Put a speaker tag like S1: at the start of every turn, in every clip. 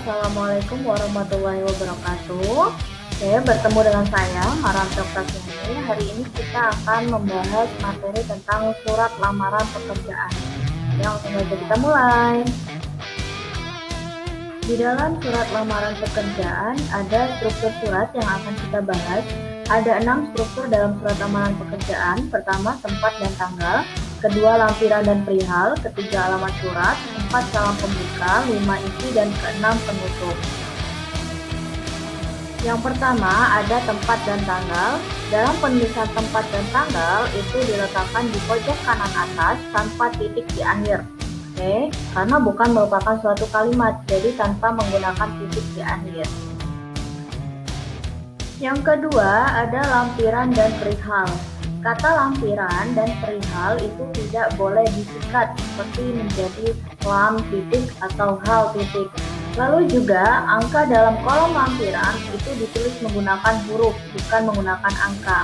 S1: Assalamualaikum warahmatullahi wabarakatuh. Oke, bertemu dengan saya, Maranto Prasyani. Hari ini kita akan membahas materi tentang surat lamaran pekerjaan. Langsung saja kita mulai. Di dalam surat lamaran pekerjaan, ada struktur surat yang akan kita bahas. Ada 6 struktur dalam surat lamaran pekerjaan. Pertama, tempat dan tanggal. Kedua, lampiran dan perihal. Ketiga, alamat surat. 4, salam pembuka. 5, isi. Dan ke-6, penutup. Yang pertama, ada tempat dan tanggal. Dalam penulisan tempat dan tanggal, itu diletakkan di pojok kanan atas tanpa titik di akhir. Oke, karena bukan merupakan suatu kalimat, jadi tanpa menggunakan titik di akhir. Yang kedua, ada lampiran dan perihal. Kata lampiran dan perihal itu tidak boleh disingkat seperti menjadi lam titik atau hal titik. Lalu juga angka dalam kolom lampiran itu ditulis menggunakan huruf, bukan menggunakan angka.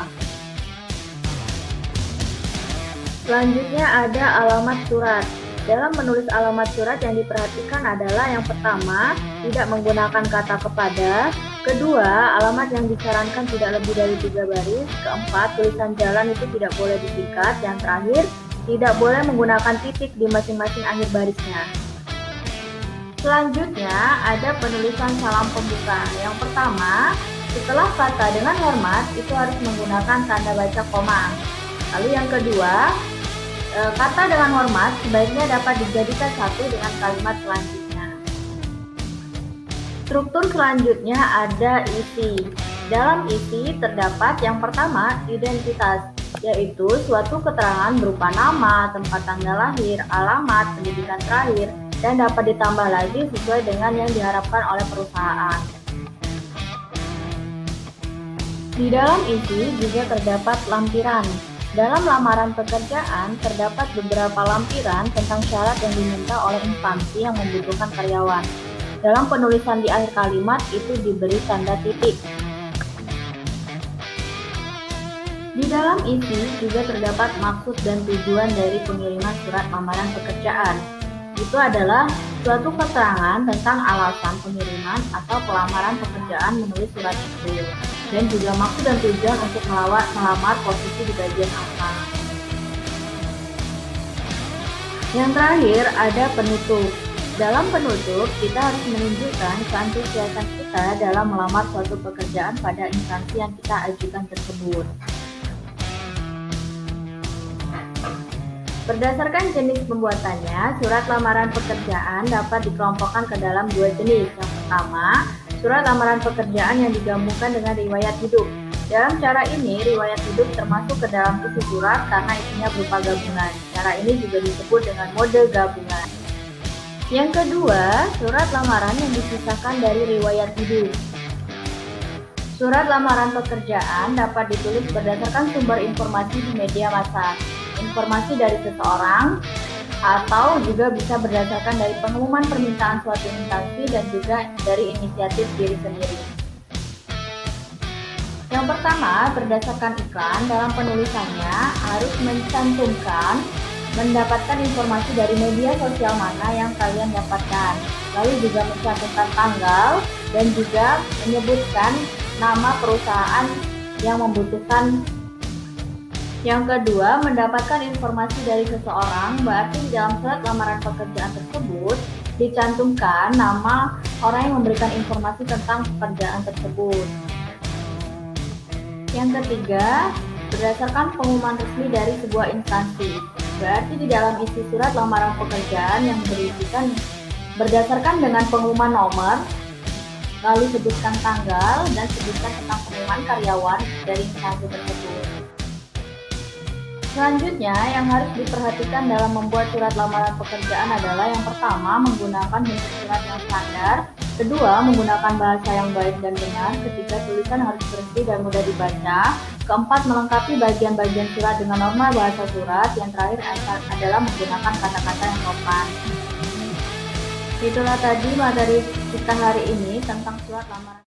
S1: Selanjutnya ada alamat surat. Dalam menulis alamat surat yang diperhatikan adalah yang pertama, tidak menggunakan kata kepada. Kedua, alamat yang disarankan tidak lebih dari 3 baris. Keempat, tulisan jalan itu tidak boleh disingkat. Yang terakhir, tidak boleh menggunakan titik di masing-masing akhir barisnya. Selanjutnya, ada penulisan salam pembuka. Yang pertama, setelah kata dengan hormat, itu harus menggunakan tanda baca koma. Lalu yang kedua, kata dengan hormat sebaiknya dapat dijadikan satu dengan kalimat selanjutnya. Struktur selanjutnya ada isi. Dalam isi terdapat yang pertama, identitas, yaitu suatu keterangan berupa nama, tempat tanggal lahir, alamat, pendidikan terakhir, dan dapat ditambah lagi sesuai dengan yang diharapkan oleh perusahaan. Di dalam isi juga terdapat lampiran. Dalam lamaran pekerjaan, terdapat beberapa lampiran tentang syarat yang diminta oleh instansi yang membutuhkan karyawan. Dalam penulisan di akhir kalimat itu diberi tanda titik. Di dalam isi juga terdapat maksud dan tujuan dari pengiriman surat lamaran pekerjaan. Itu adalah suatu keterangan tentang alasan pengiriman atau pelamaran pekerjaan menulis surat itu. Dan juga maksud dan tujuan untuk melamar posisi di bagian apa. Yang terakhir ada penutup. Dalam penutup, kita harus menunjukkan keantusiasan kita dalam melamar suatu pekerjaan pada instansi yang kita ajukan tersebut. Berdasarkan jenis pembuatannya, surat lamaran pekerjaan dapat dikelompokkan ke dalam 2 jenis. Yang pertama, surat lamaran pekerjaan yang digabungkan dengan riwayat hidup. Dalam cara ini, riwayat hidup termasuk ke dalam isi surat karena isinya berupa gabungan. Cara ini juga disebut dengan mode gabungan. Yang kedua, surat lamaran yang dipisahkan dari riwayat hidup. Surat lamaran pekerjaan dapat ditulis berdasarkan sumber informasi di media massa, informasi dari seseorang, atau juga bisa berdasarkan dari pengumuman permintaan suatu instansi dan juga dari inisiatif diri sendiri. Yang pertama, berdasarkan iklan, dalam penulisannya harus mencantumkan mendapatkan informasi dari media sosial mana yang kalian dapatkan, lalu juga mencantumkan tanggal dan juga menyebutkan nama perusahaan yang membutuhkan. Yang kedua, mendapatkan informasi dari seseorang, berarti di dalam surat lamaran pekerjaan tersebut dicantumkan nama orang yang memberikan informasi tentang pekerjaan tersebut. Yang ketiga, berdasarkan pengumuman resmi dari sebuah instansi, berarti di dalam isi surat lamaran pekerjaan yang berisikan berdasarkan dengan pengumuman nomor, lalu sebutkan tanggal dan sebutkan tentang pengumuman karyawan dari instansi tersebut. Selanjutnya, yang harus diperhatikan dalam membuat surat lamaran pekerjaan adalah yang pertama, menggunakan bentuk surat yang standar. Kedua, menggunakan bahasa yang baik dan benar. Ketiga, tulisan harus bersih dan mudah dibaca. Keempat, melengkapi bagian-bagian surat dengan norma bahasa surat. Yang terakhir adalah menggunakan kata-kata yang sopan. Itulah tadi materi kita hari ini tentang surat lamaran.